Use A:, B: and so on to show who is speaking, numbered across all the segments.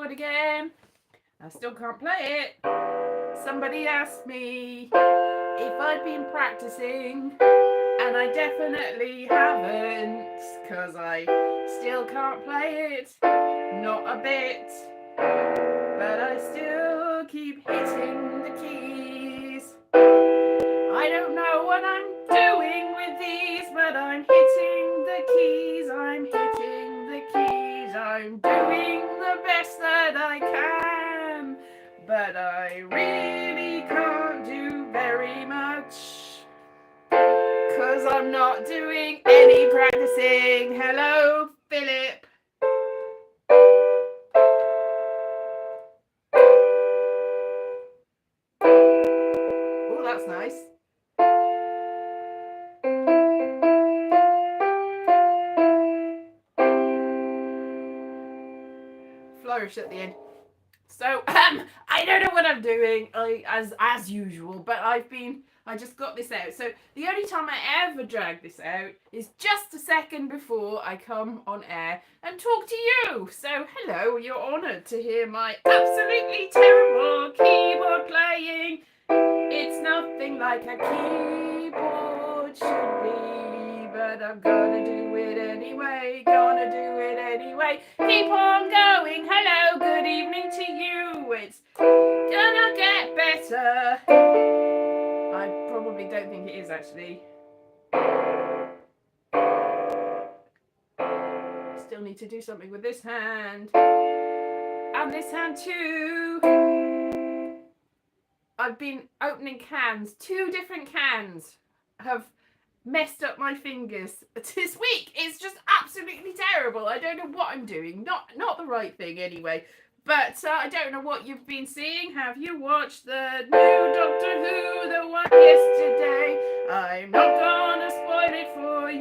A: keyboard again. I still can't play it. Somebody asked me if I'd been practicing, and I definitely haven't, because I still can't play it. Not a bit. But I still keep hitting the keys. I don't know what I'm doing with these, but I'm hitting the keys. I'm hitting the keys. I'm doing the best that I can, but I really can't do very much, 'cause I'm not doing any practicing. Hello, Philip. Oh, that's nice. Flourish at the end. So I don't know what I'm doing, as usual, but I just got this out. So the only time I ever drag this out is just a second before I come on air and talk to you. So hello, you're honoured to hear my absolutely terrible keyboard playing. It's nothing like a keyboard should be, but I'm gonna do it anyway, gonna do it anyway. Keep on going. Hello, good evening to you. It's gonna get better. I probably don't think it is, actually. Still need to do something with this hand. And this hand too. I've been opening cans. 2 different cans have messed up my fingers this week. It's just absolutely terrible. I don't know what I'm doing. Not the right thing anyway. But I don't know what you've been seeing. Have you watched the new Doctor Who, the one yesterday? I'm not gonna spoil it for you.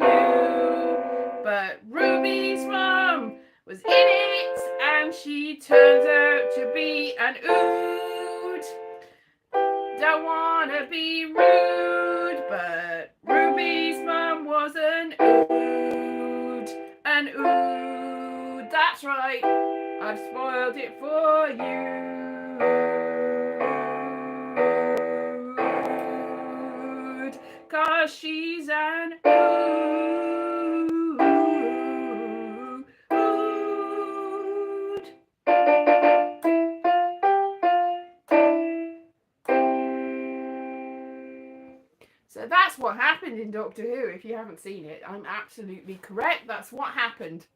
A: But Ruby's mum was in it, and she turns out to be an ood. Don't wanna be rude, but Ruby's mum was an ood. An ood. That's right. I've spoiled it for you. 'Cause she's an ood. So that's what happened in Doctor Who. If you haven't seen it, I'm absolutely correct. That's what happened.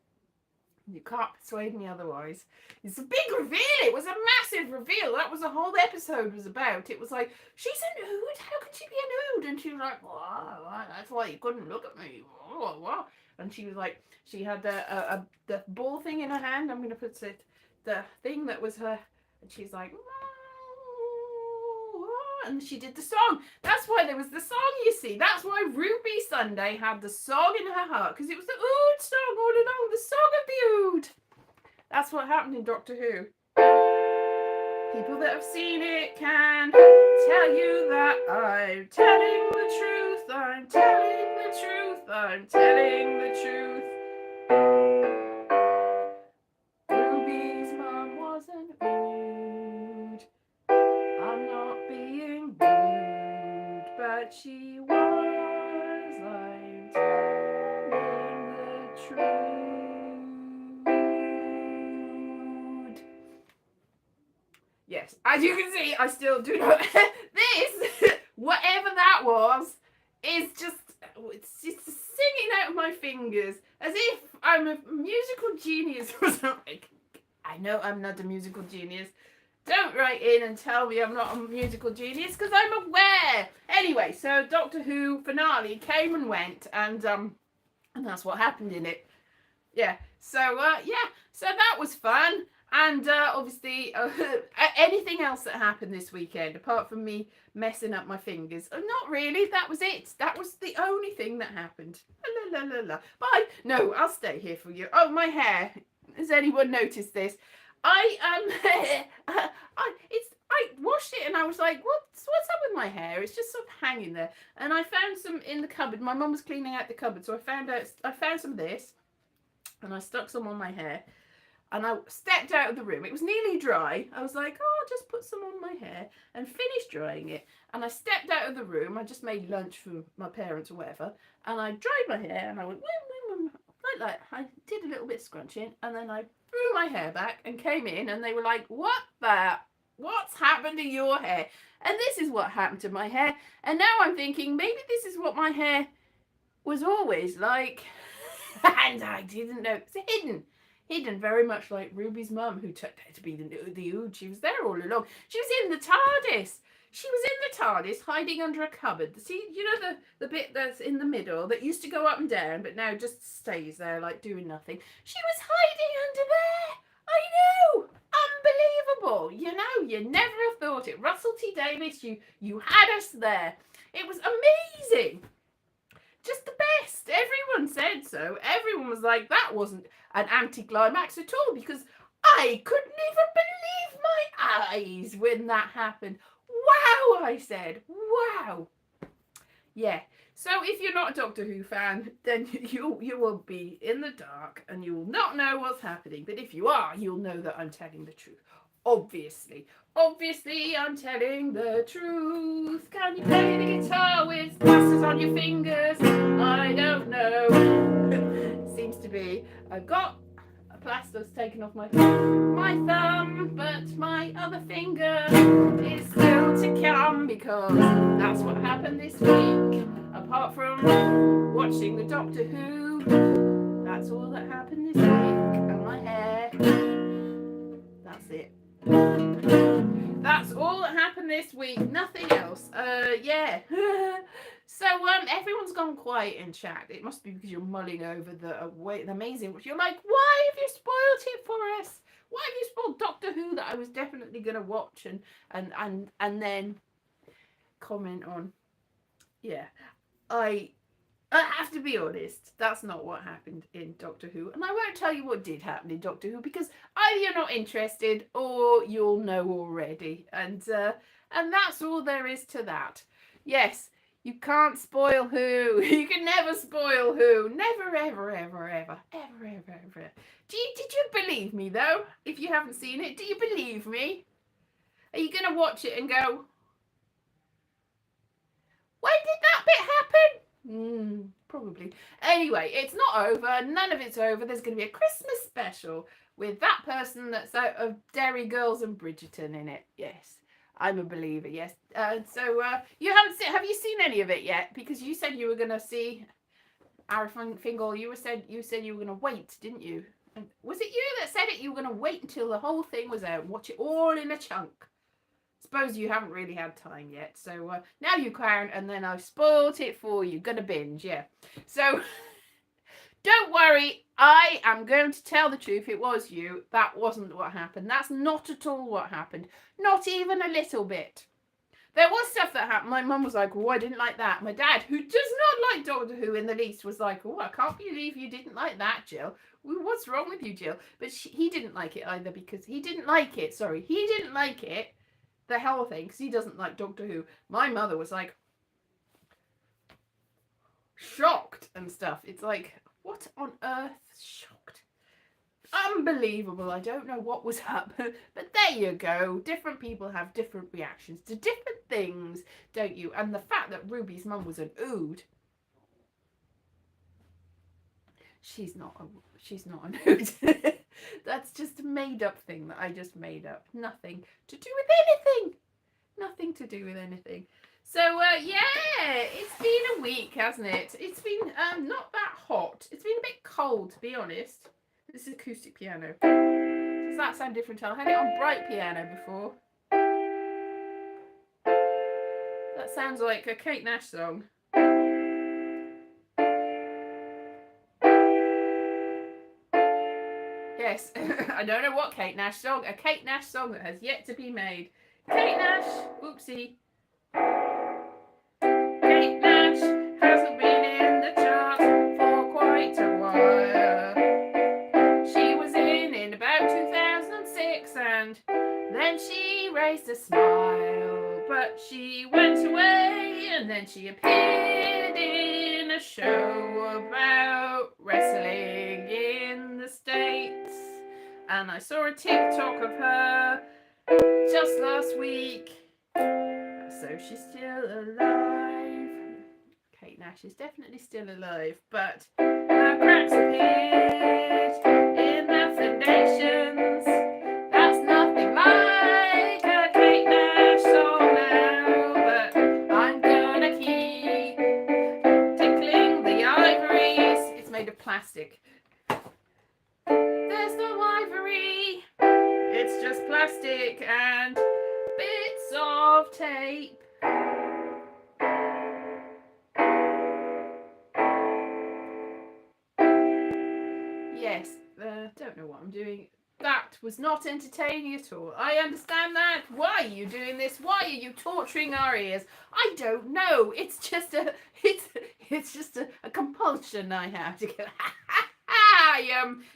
A: You can't persuade me otherwise. It's a big reveal. It was a massive reveal. That was the whole episode was about. It was like, she's an ood? How could she be an ood? And she was like, well, that's why you couldn't look at me. And she was like, she had the ball thing in her hand. I'm going to put it, the thing that was her. And she's like, and she did the song. That's why there was the song, you see. That's why Ruby Sunday had the song in her heart, because it was the ood song all along, the song of the ood. That's what happened in Doctor Who. People that have seen it can tell you that I'm telling the truth. I'm telling the truth. I'm telling the truth. Ruby's mum was an ood. I'm not being rude, but she was. I'm telling the truth. Yes, as you can see, I still do not. This, whatever that was, is just, it's singing out of my fingers as if I'm a musical genius or something. I know I'm not a musical genius. Don't write in and tell me I'm not a musical genius, because I'm aware. Anyway, so Doctor Who finale came and went, and that's what happened in it. Yeah. So so that was fun, and obviously anything else that happened this weekend apart from me messing up my fingers? Not really. That was it. That was the only thing that happened. La la la la. Bye. No, I'll stay here for you. Oh, my hair. Has anyone noticed this? I washed it and I was like, what's up with my hair? It's just sort of hanging there. And I found some in the cupboard. My mum was cleaning out the cupboard, so I found some of this, and I stuck some on my hair. And I stepped out of the room. It was nearly dry. I was like, oh, I'll just put some on my hair and finish drying it. And I stepped out of the room. I just made lunch for my parents or whatever. And I dried my hair and I went, like that. I did a little bit of scrunching and then I threw my hair back and came in and they were like, what's happened to your hair? And this is what happened to my hair. And now I'm thinking, maybe this is what my hair was always like. And I didn't know. It's hidden very much like Ruby's mum, who turned out to be the Ood. She was there all along. She was in the TARDIS. She was in the TARDIS hiding under a cupboard. See, you know the bit that's in the middle that used to go up and down, but now just stays there like doing nothing. She was hiding under there. I know. Unbelievable. You know, you never have thought it. Russell T Davies, you had us there. It was amazing. Just the best. Everyone said so. Everyone was like, that wasn't an anticlimax at all, because I couldn't even believe my eyes when that happened. Wow, I said. Wow. Yeah. So if you're not a Doctor Who fan, then you will be in the dark and you will not know what's happening. But if you are, you'll know that I'm telling the truth. Obviously, I'm telling the truth. Can you play the guitar with plasters on your fingers? I don't know. Seems to be. I've got a plaster's taken off my thumb, but my other finger is still to come, because that's what happened this week. Apart from watching the Doctor Who, that's all that happened this week. And my hair. That's it. That's all that happened this week. Nothing else. Yeah. So everyone's gone quiet in chat. It must be because you're mulling over the amazing. You're like, why have you spoiled it for us? Why have you spoiled Doctor Who that I was definitely gonna watch and then comment on? Yeah, I have to be honest, that's not what happened in Doctor Who. And I won't tell you what did happen in Doctor Who, because either you're not interested or you'll know already. And that's all there is to that. Yes, you can't spoil Who. You can never spoil Who. Never, ever, ever, ever, ever, ever, ever. Did you believe me, though? If you haven't seen it, do you believe me? Are you going to watch it and go, when did that bit happen? Probably. Anyway, it's not over. None of it's over. There's going to be a Christmas special with that person that's out of Derry Girls and Bridgerton in it. Yes, I'm a believer. Yes. So you haven't seen? Have you seen any of it yet? Because you said you were going to see Arifin Fingal. You said you were going to wait, didn't you? And was it you that said it? You were going to wait until the whole thing was out and watch it all in a chunk. Suppose you haven't really had time yet, so now you can, and then I've spoiled it for you. Gonna binge, yeah. So don't worry, I am going to tell the truth. It was you. That wasn't what happened. That's not at all what happened. Not even a little bit. There was stuff that happened. My mum was like, oh, I didn't like that. My dad, who does not like Doctor Who in the least, was like, oh, I can't believe you didn't like that, Jill. What's wrong with you, Jill? But he didn't like it either, because he didn't like it. Sorry, he didn't like it. The whole thing, because he doesn't like Doctor Who. My mother was like shocked and stuff. It's like, what on earth? Shocked. Unbelievable. I don't know what was up, but there you go. Different people have different reactions to different things, don't you? And the fact that Ruby's mum was an Ood. She's not an Ood. That's just a made-up thing that I just made up. Nothing to do with anything. Nothing to do with anything. So, yeah, it's been a week, hasn't it? It's been not that hot. It's been a bit cold, to be honest. This is acoustic piano. Does that sound different? I had it on bright piano before. That sounds like a Kate Nash song. Yes, I don't know what Kate Nash song. A Kate Nash song that has yet to be made. Kate Nash, oopsie. Kate Nash hasn't been in the charts for quite a while. She was in about 2006, and then she raised a smile. But she went away, and then she appeared in a show about wrestling in the States. and I saw a TikTok of her just last week. So she's still alive. Kate Nash is definitely still alive, but now cracks appeared in the foundations. That's nothing like a Kate Nash song now, but I'm gonna keep tickling the ivories. It's made of plastic. There's no ivory, it's just plastic and bits of tape. Yes, don't know what I'm doing. That was not entertaining at all. I understand that. Why are you doing this? Why are you torturing our ears? I don't know. It's just a compulsion I have to go.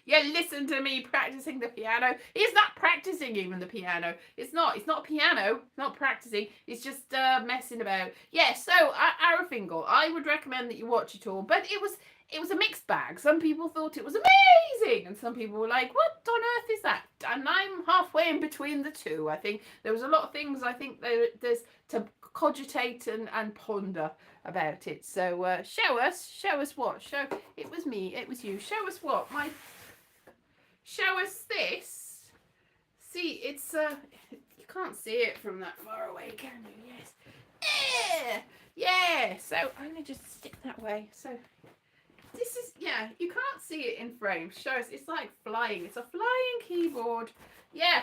A: You listen to me practicing the piano. He's not practicing even the piano. It's not piano. It's not practicing. It's just messing about. Yeah. So Arafingal, I would recommend that you watch it all. But it was a mixed bag. Some people thought it was amazing, and some people were like, "What on earth is that?" And I'm halfway in between the two. I think there was a lot of things I think there's to cogitate and ponder about it. So show us what? It was me, it was you. Show us what? Show us this. See, it's you can't see it from that far away, can you? Yes. Yeah. So I'm gonna just stick that way. So this is, yeah, you can't see it in frame. Show us. It's like flying. It's a flying keyboard. Yeah.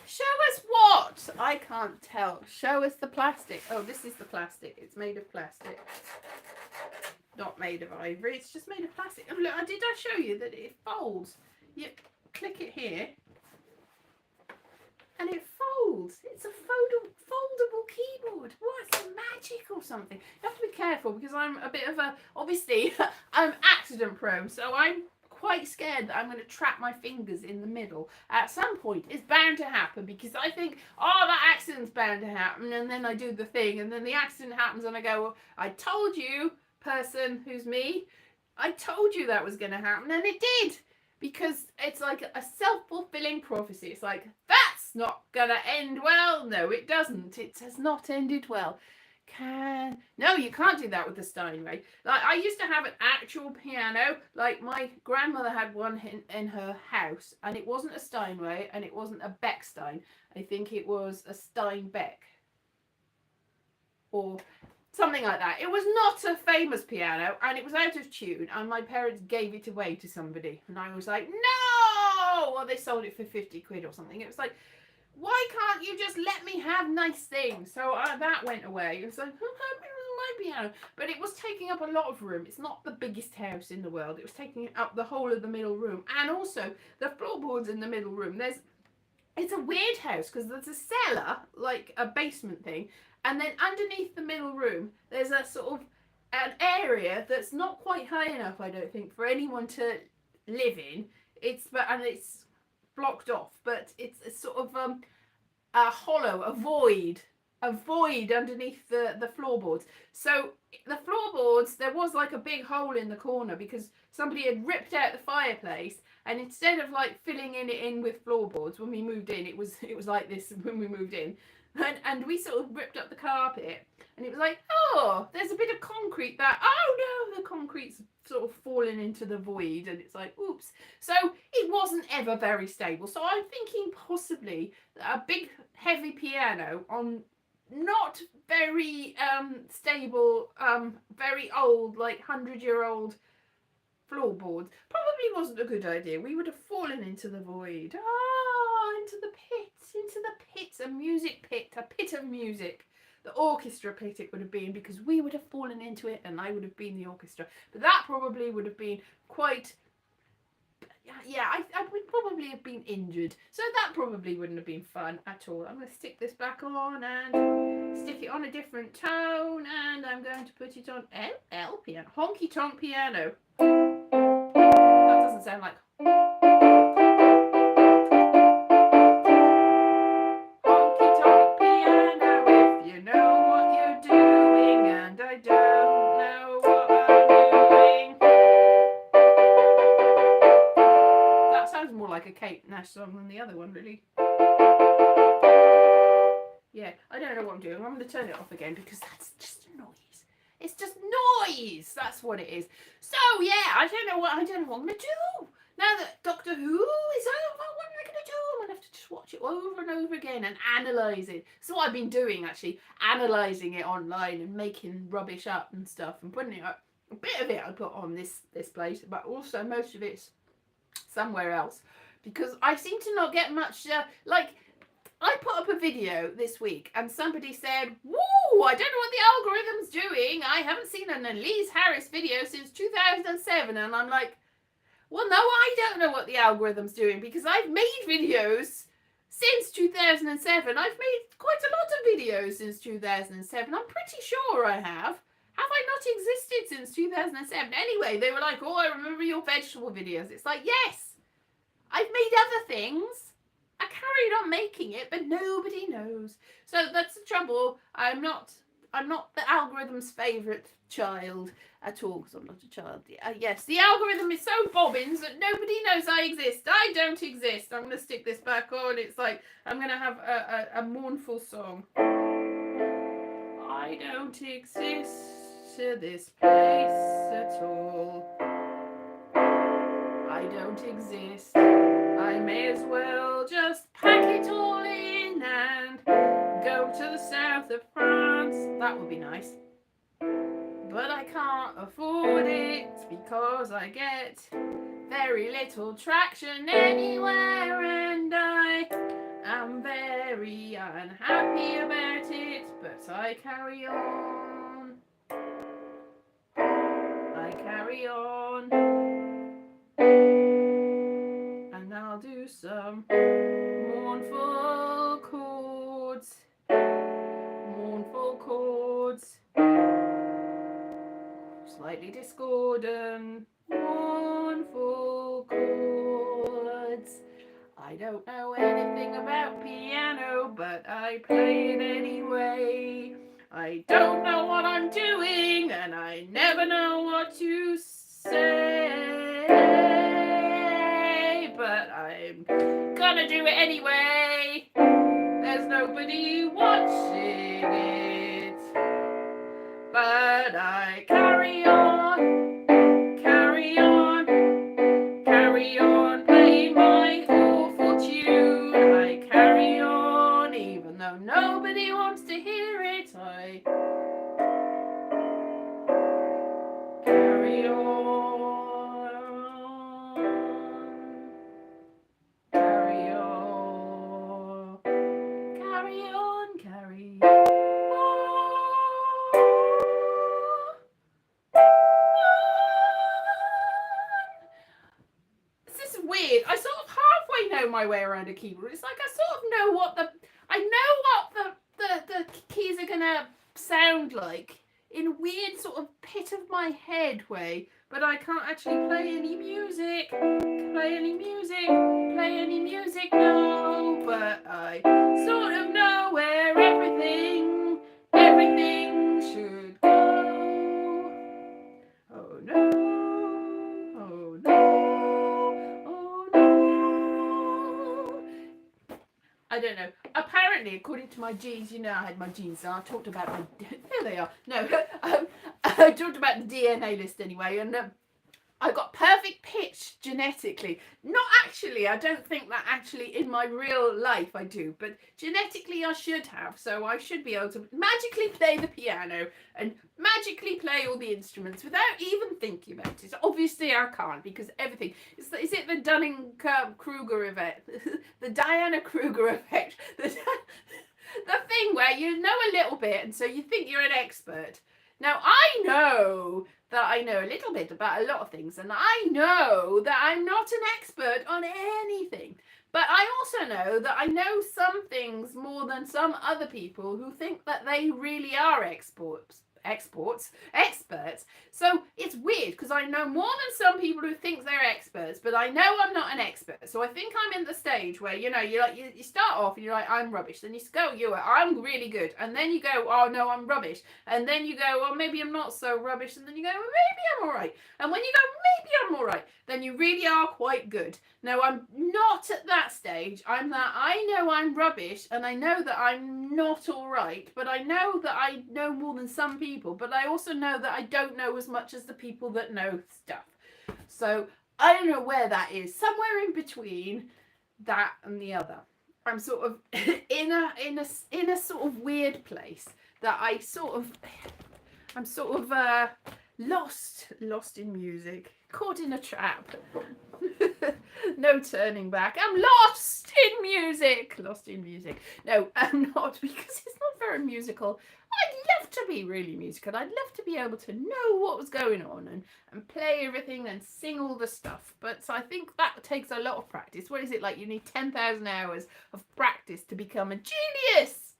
A: Show us what? I can't tell. Show us the plastic. Oh, this is the plastic. It's made of plastic. Not made of ivory. It's just made of plastic. Oh, look, did I show you that it folds? You click it here. And it folds. It's a foldable keyboard. What? It's magic or something. You have to be careful because I'm a bit of a, obviously, I'm accident prone. So I'm quite scared that I'm going to trap my fingers in the middle. At some point, it's bound to happen because I think, oh, that accident's bound to happen. And then I do the thing and then the accident happens and I go, well, I told you, person who's me, I told you that was going to happen. And it did. Because it's like a self-fulfilling prophecy. It's like, that's not gonna end well. No, it doesn't. It has not ended well. No, you can't do that with the Steinway. Like, I used to have an actual piano. Like, my grandmother had one in her house. And it wasn't a Steinway and it wasn't a Beckstein. I think it was a Steinbeck. Or something like that. It was not a famous piano and it was out of tune and my parents gave it away to somebody and I was like, no! Well, they sold it for 50 quid or something. It was like, why can't you just let me have nice things? So that went away. It was like, my piano. But it was taking up a lot of room. It's not the biggest house in the world. It was taking up the whole of the middle room and also the floorboards in the middle room. It's a weird house because there's a cellar, like a basement thing, and then underneath the middle room, there's a sort of an area that's not quite high enough, I don't think, for anyone to live in. It's blocked off, but it's a sort of a hollow, a void underneath the floorboards. So the floorboards, there was like a big hole in the corner because somebody had ripped out the fireplace, and instead of like filling it in with floorboards when we moved in, it was like this when we moved in. And we sort of ripped up the carpet and it was like, oh, there's a bit of concrete that, oh no, the concrete's sort of fallen into the void and it's like, oops. So it wasn't ever very stable. So I'm thinking possibly a big heavy piano on not very stable, very old, like 100-year-old floorboards probably wasn't a good idea. We would have fallen into the void. Into the pit, a music pit, a pit of music. The orchestra pit it would have been because we would have fallen into it and I would have been the orchestra. But that probably would have been quite, yeah, I would probably have been injured. So that probably wouldn't have been fun at all. I'm going to stick this back on and stick it on a different tone and I'm going to put it on L piano, honky tonk piano. That doesn't sound like honky tonk piano if you know what you're doing, and I don't know what I'm doing. That sounds more like a Kate Nash song than the other one, really. Yeah, I don't know what I'm doing. I'm going to turn it off again because that's just noise. It's just noise. That's what it is. So yeah, I don't know what I'm going to do. Now that Doctor Who is over, what am I going to do? I'm going to have to just watch it over and over again and analyse it. So what I've been doing, actually, analysing it online and making rubbish up and stuff and putting it up. A bit of it I put on this place, but also most of it's somewhere else. Because I seem to not get much, I put up a video this week and somebody said, woo, I don't know what the algorithm's doing. I haven't seen an Elise Harris video since 2007. And I'm like, well, no, I don't know what the algorithm's doing because I've made videos since 2007. I've made quite a lot of videos since 2007. I'm pretty sure I have. Have I not existed since 2007? Anyway, they were like, oh, I remember your vegetable videos. It's like, yes, I've made other things. I carried on making it, but nobody knows. So that's the trouble. I'm not the algorithm's favourite child at all, because I'm not a child. Yes, the algorithm is so bobbins that nobody knows I exist. I don't exist. I'm going to stick this back on. It's like I'm going to have a mournful song. I don't exist to this place at all. I don't exist. I may as well just pack it all in and go to the south of France. That would be nice. But I can't afford it because I get very little traction anywhere and I am very unhappy about it. But I carry on. I carry on. And I'll do some mournful chords. Mournful chords. Slightly discordant. Mournful chords. I don't know anything about piano, but I play it anyway. I don't know what I'm doing, and I never know what to say. But I'm gonna do it anyway. There's nobody watching it. But I carry on, carry on, carry on playing my awful tune. I carry on, even though nobody wants to hear it. I carry on, carry on, carry on, carry on. This is weird. I sort of halfway know my way around a keyboard. It's like I sort of know what the keys are gonna sound like in a weird sort of pit of my head way, but I can't actually play any music. Play any music. Play any music. No, but I sort of know where everything should go. Oh no. Oh no. I don't know. Apparently, according to my genes, you know, I had my genes. So I talked about my. There they are. No, I talked about the DNA list anyway, and I got perfect pitch genetically. Not actually. I don't think that actually in my real life I do, but genetically I should have. So I should be able to magically play the piano and magically play all the instruments without even thinking about it. Obviously I can't because everything. Is it the Dunning-Kruger effect? The Diana Kruger effect? The thing where you know a little bit and so you think you're an expert. Now, I know that I know a little bit about a lot of things, and I know that I'm not an expert on anything. But I also know that I know some things more than some other people who think that they really are experts. So it's weird because I know more than some people who think they're experts, but I know I'm not an expert. So I think I'm in the stage where, you know, you start off and you're like, I'm rubbish. Then you go, I'm really good. And then you go, oh no, I'm rubbish. And then you go, well, maybe I'm not so rubbish. And then you go, well, maybe I'm all right. And when you go, maybe I'm all right, then you really are quite good. Now, I'm not at that stage. I'm that I know I'm rubbish and I know that I'm not all right, but I know that I know more than some people, but I also know that I don't know as much as the people that know stuff. So I don't know where that is. Somewhere in between that and the other. I'm sort of in a sort of weird place that I'm sort of lost in music, caught in a trap. No turning back. I'm lost in music. No, I'm not, because it's not very musical. I'd love to be really musical. I'd love to be able to know what was going on and play everything and sing all the stuff. But so I think that takes a lot of practice. What is it like? You need 10,000 hours of practice to become a genius.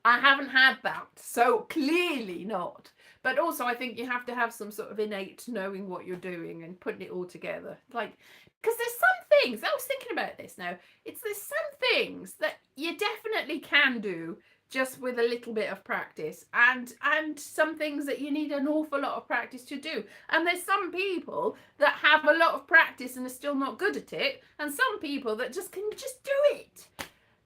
A: I haven't had that, so clearly not. But also I think you have to have some sort of innate knowing what you're doing and putting it all together. Like, because there's some things, I was thinking about this now, there's some things that you definitely can do just with a little bit of practice, and some things that you need an awful lot of practice to do. And there's some people that have a lot of practice and are still not good at it, and some people that just can just do it.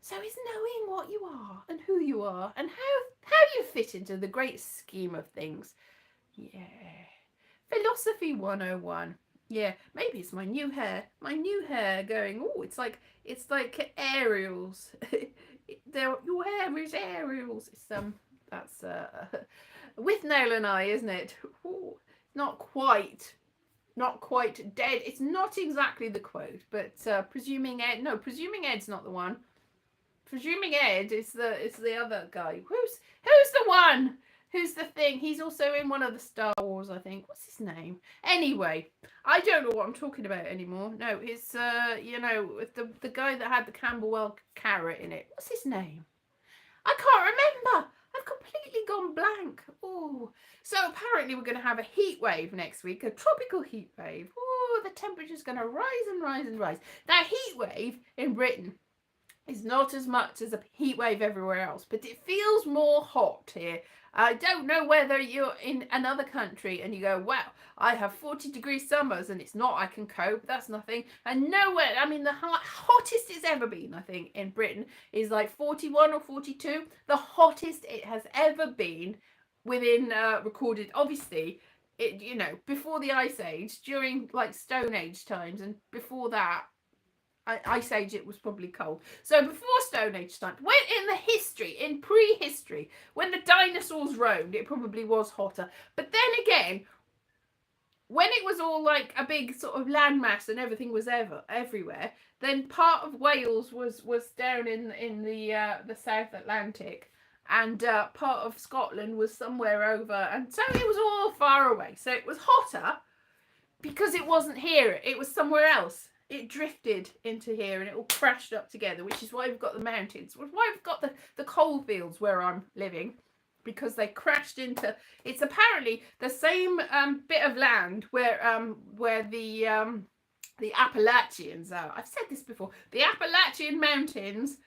A: So it's knowing what you are and who you are and how you fit into the great scheme of things. Yeah. Philosophy 101. Yeah, maybe it's my new hair. My new hair going, oh, it's like aerials. Your hair is aerials. It's that's with Nail and I, isn't it? Ooh, not quite dead. It's not exactly the quote, but presuming Ed's not the one. Presuming Ed is the other guy. Who's the one? Who's the thing? He's also in one of the Star Wars, I think. What's his name? Anyway, I don't know what I'm talking about anymore. No, it's the guy that had the Camberwell carrot in it. What's his name? I can't remember. I've completely gone blank. Oh, so apparently we're going to have a heat wave next week, a tropical heat wave. Oh, the temperature's going to rise and rise and rise. That heat wave in Britain is not as much as a heat wave everywhere else, but it feels more hot here. I don't know whether you're in another country and you go, wow, I have 40-degree summers and it's not, I can cope, that's nothing. And nowhere, I mean, the hottest it's ever been, I think, in Britain is like 41 or 42. The hottest it has ever been within recorded, obviously, before the Ice Age, during like Stone Age times, and before that, Ice Age, it was probably cold. So before Stone Age time, when in prehistory, when the dinosaurs roamed, it probably was hotter. But then again, when it was all like a big sort of landmass and everything was everywhere, then part of Wales was down in the South Atlantic, and part of Scotland was somewhere over, and so it was all far away. So it was hotter because it wasn't here, it was somewhere else. It drifted into here and it all crashed up together, which is why we've got the mountains. Why we've got the coal fields where I'm living, because they crashed into. It's apparently the same bit of land where the Appalachians are. I've said this before. The Appalachian Mountains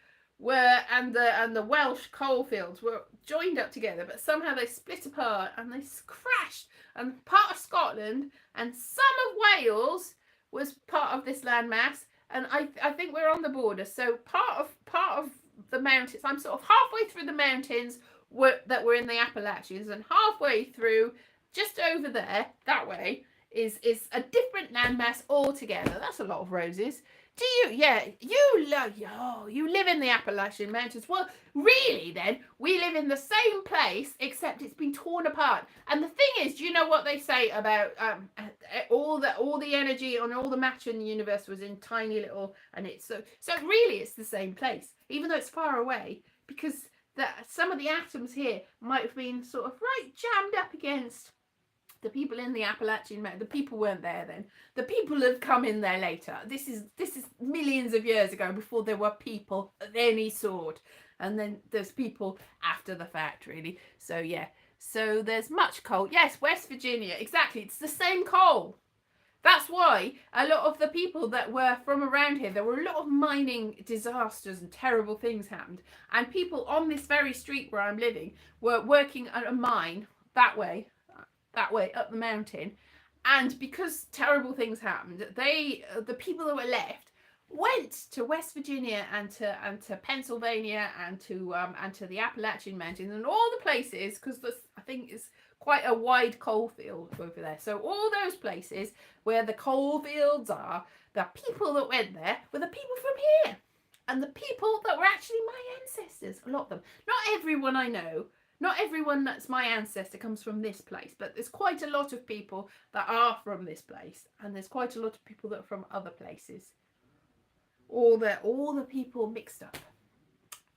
A: and the Welsh coal fields were joined up together, but somehow they split apart and they crashed. And part of Scotland and some of Wales was part of this landmass, and I think we're on the border. So part of the mountains, I'm sort of halfway through the mountains that were in the Appalachians, and halfway through, just over there, that way, is a different landmass altogether. That's a lot of roses. Do you? Yeah, you live in the Appalachian Mountains. Well, really then, we live in the same place, except it's been torn apart. And the thing is, do you know what they say about all the energy and all the matter in the universe was in tiny little, and it's so really it's the same place, even though it's far away, because some of the atoms here might have been sort of right jammed up against the people in the Appalachian Mountains. The people weren't there then. The people have come in there later. This is millions of years ago, before there were people of any sort. And then there's people after the fact, really. So yeah. So there's much coal. Yes, West Virginia. Exactly. It's the same coal. That's why a lot of the people that were from around here, there were a lot of mining disasters and terrible things happened. And people on this very street where I'm living were working at a mine that way up the mountain, And because terrible things happened, the people that were left went to West Virginia and to Pennsylvania and to the Appalachian Mountains and all the places, because I think it's quite a wide coal field over there. So all those places where the coal fields are, the people that went there were the people from here. And the people that were actually my ancestors, a lot of them. Not everyone I know, not everyone that's my ancestor comes from this place, but there's quite a lot of people that are from this place, and there's quite a lot of people that are from other places. All the people mixed up.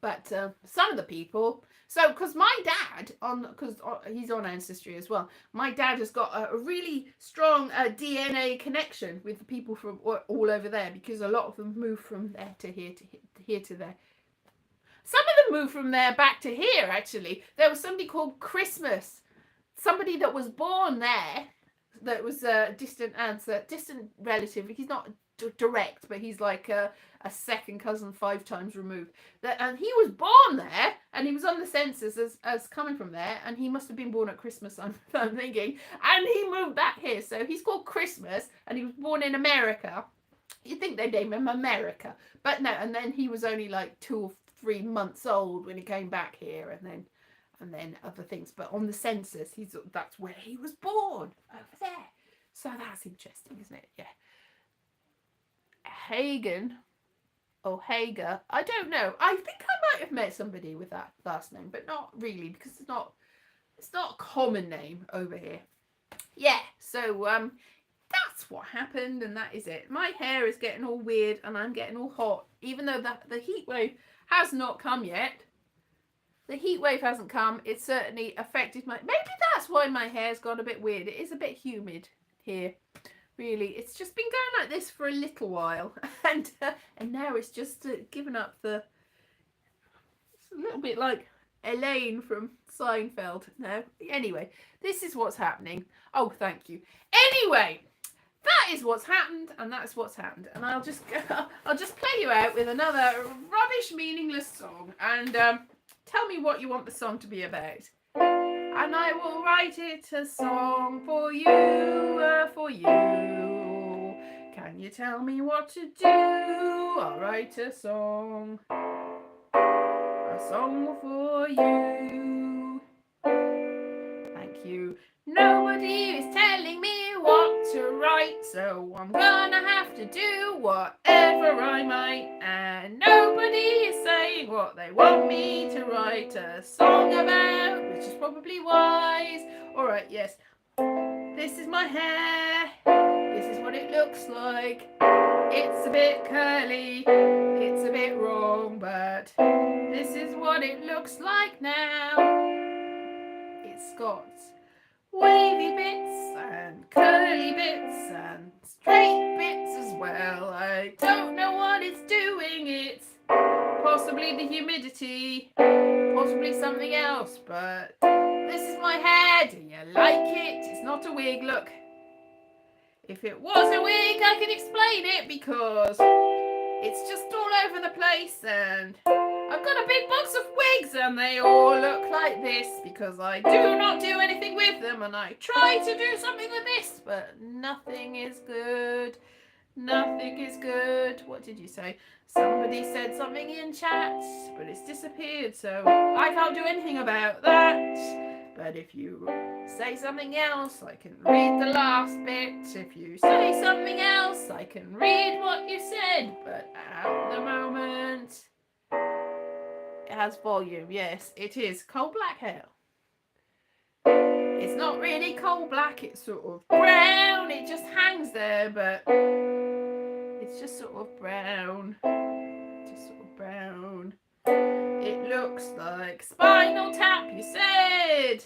A: But some of the people, so because my dad, because he's on Ancestry as well, my dad has got a really strong DNA connection with the people from all over there, because a lot of them moved from there to here to there. Some of them moved from there back to here, actually. There was somebody called Christmas, somebody that was born there, that was a distant relative. He's not direct, but he's like a second cousin 5 times removed. And he was born there, and he was on the census as coming from there, and he must have been born at Christmas, I'm thinking. And he moved back here, so he's called Christmas, and he was born in America. You'd think they'd name him America, but no. And then he was only like 2 or 3 months old when he came back here, and then other things. But on the census, that's where he was born, over there. So that's interesting, isn't it? Yeah. Hagen or Hager, I don't know. I think I might have met somebody with that last name, but not really, because it's not a common name over here. Yeah. So that's what happened, and that is it. My hair is getting all weird, and I'm getting all hot, even though the heat wave has not come yet. The heat wave hasn't come. It certainly affected maybe that's why my hair's got a bit weird. It is a bit humid here. Really, it's just been going like this for a little while, and now it's just given up it's a little bit like Elaine from Seinfeld. No, anyway, this is what's happening. Oh, thank you. Anyway, that is what's happened, and that's what's happened. And I'll just play you out with another rubbish, meaningless song, and tell me what you want the song to be about. And I will write it a song for you, Can you tell me what to do? I'll write a song for you. Thank you. Nobody is telling me what to write, so I'm gonna have to do whatever I might. And nobody is saying what they want me to write a song about, which is probably wise. Alright, yes. This is my hair. This is what it looks like. It's a bit curly. It's a bit wrong, but this is what it looks like now. It's got wavy bits and curly bits and straight bits as well. I don't know what it's doing. It's possibly the humidity, possibly something else, but this is my hair. Do you like it? It's not a wig, look. If it was a wig, I could explain it, because it's just all over the place, and I've got a big box of wigs, and they all look like this because I do not do anything with them, and I try to do something with this, but nothing is good. Nothing is good. What did you say? Somebody said something in chat, but it's disappeared, so I can't do anything about that. But if you say something else, I can read the last bit. If you say something else, I can read what you said. But at the moment, it has volume. Yes, it is coal black hair. It's not really coal black. It's sort of brown. It just hangs there, but it's just sort of brown. Just sort of brown. It looks like Spinal Tap, you said.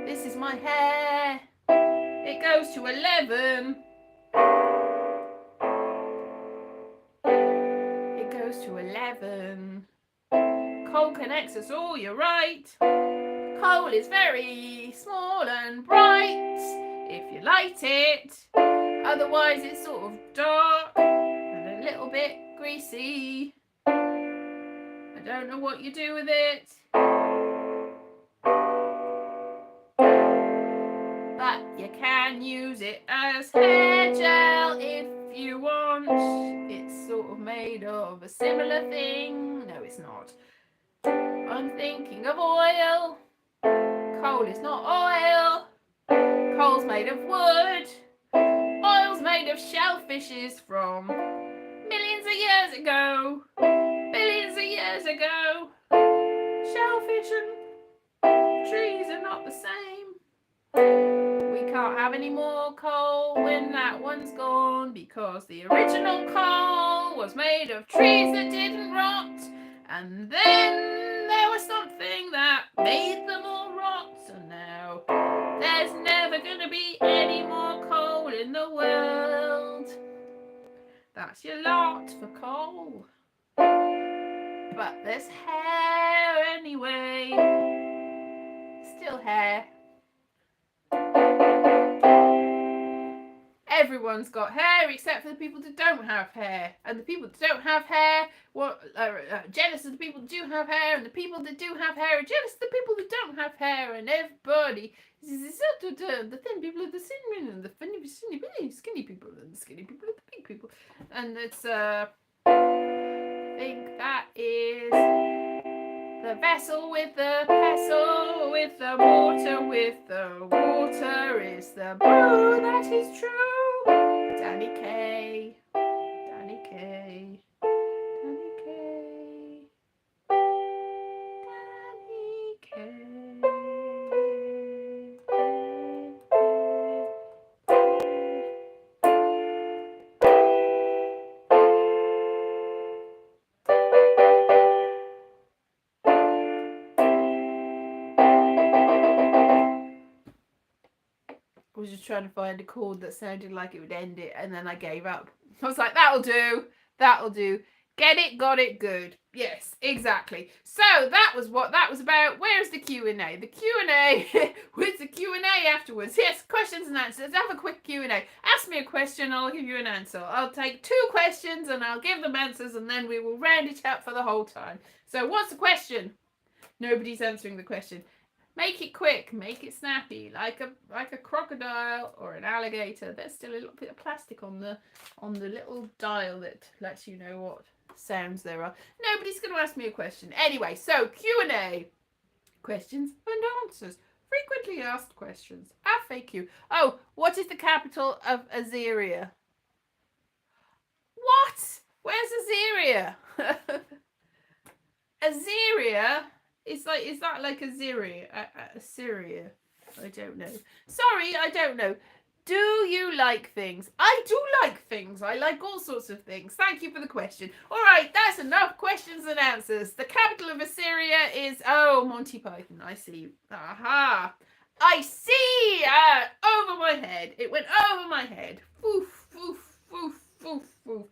A: This is my hair. It goes to 11. It goes to 11. Coal connects us all, you're right. Coal is very small and bright if you light it. Otherwise it's sort of dark and a little bit greasy. I don't know what you do with it. But you can can use it as hair gel if you want. It's sort of made of a similar thing. No, it's not. I'm thinking of oil. Coal is not oil. Coal's made of wood. Oil's made of shellfishes from millions of years ago. Billions of years ago. Shellfish and trees are not the same. We can't have any more coal when that one's gone, because the original coal was made of trees that didn't rot, and then there was something that made them all rot, and now there's never gonna be any more coal in the world. That's your lot for coal. But there's hair anyway. Still hair. Everyone's got hair except for the people that don't have hair. And the people that don't have hair jealous of the people that do have hair. And the people that do have hair are jealous of the people that don't have hair. And everybody is the thin people are the thin and the skinny people and the skinny people are the big people. And it's I think that is the vessel with the pestle, with the water is the brew. That is true. Danny K. Danny K. Danny K. Danny K. I was just trying to find a chord that sounded like it would end it, and then I gave up. I was like, that'll do. That'll do. Get it, got it, good. Yes, exactly. So that was what that was about. Where's the Q&A? The Q&A with the Q&A afterwards. Yes, questions and answers. Have a quick Q&A. Ask me a question, I'll give you an answer. I'll take 2 questions and I'll give them answers, and then we will round it up for the whole time. So what's the question? Nobody's answering the question. Make it quick, make it snappy, like a crocodile or an alligator. There's still a little bit of plastic on the little dial that lets you know what sounds there are. Nobody's going to ask me a question. Anyway, so Q&A. Questions and answers. Frequently asked questions. FAQ. Oh, what is the capital of Assyria? What? Where's Assyria? Assyria? Is that like Assyria? Assyria? I don't know. Sorry, I don't know. Do you like things? I do like things. I like all sorts of things. Thank you for the question. All right, that's enough questions and answers. The capital of Assyria is, Monty Python. I see. Aha. I see. Over my head. It went over my head. Foof, foof, foof, foof, foof.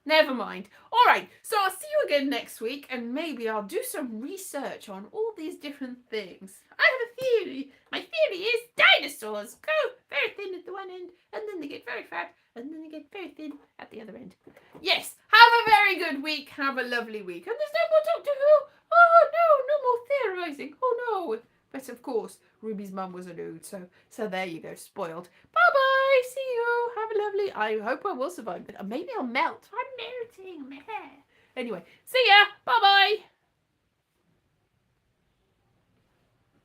A: Never mind. All right, so I'll see you again next week, and maybe I'll do some research on all these different things. I have a theory. My theory is dinosaurs go very thin at the one end, and then they get very fat, and then they get very thin at the other end. Yes, have a very good week. Have a lovely week. And there's no more Doctor Who. Oh, no, no more theorising. Oh, no. But, of course, Ruby's mum was a nude, so there you go, spoiled. Bye-bye, see you, have a lovely, I hope I will survive, but maybe I'll melt. I'm melting my hair. Anyway, see ya, bye-bye.